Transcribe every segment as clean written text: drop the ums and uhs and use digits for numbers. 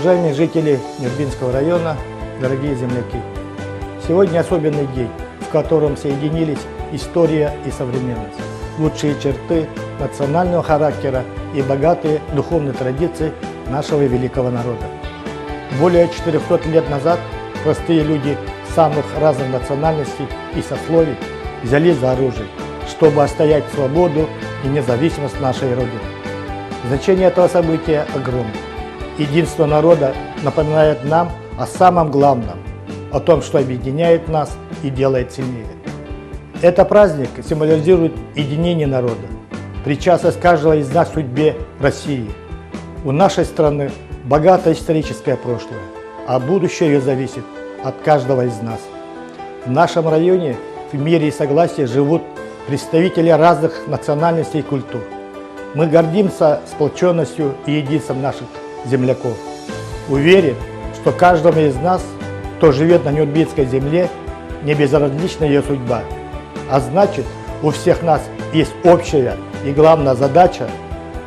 Уважаемые жители Нюрбинского района, дорогие земляки! Сегодня особенный день, в котором соединились история и современность, лучшие черты национального характера и богатые духовные традиции нашего великого народа. Более 400 лет назад простые люди самых разных национальностей и сословий взялись за оружие, чтобы отстоять свободу и независимость нашей Родины. Значение этого события огромно. Единство народа напоминает нам о самом главном, о том, что объединяет нас и делает сильнее. Этот праздник символизирует единение народа, причастность каждого из нас к судьбе России. У нашей страны богатое историческое прошлое, а будущее ее зависит от каждого из нас. В нашем районе в мире и согласии живут представители разных национальностей и культур. Мы гордимся сплоченностью и единством наших земляков. Уверен, что каждому из нас, кто живет на Нюрбинской земле, не безразлична ее судьба. А значит, у всех нас есть общая и главная задача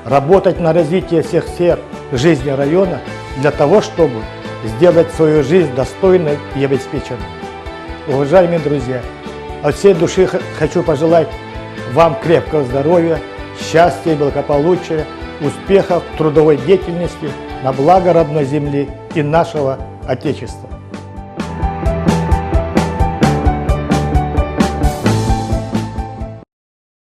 работать на развитие всех сфер жизни района для того, чтобы сделать свою жизнь достойной и обеспеченной. Уважаемые друзья, от всей души хочу пожелать вам крепкого здоровья, счастья и благополучия, успехов в трудовой деятельности на благо родной земли и нашего Отечества.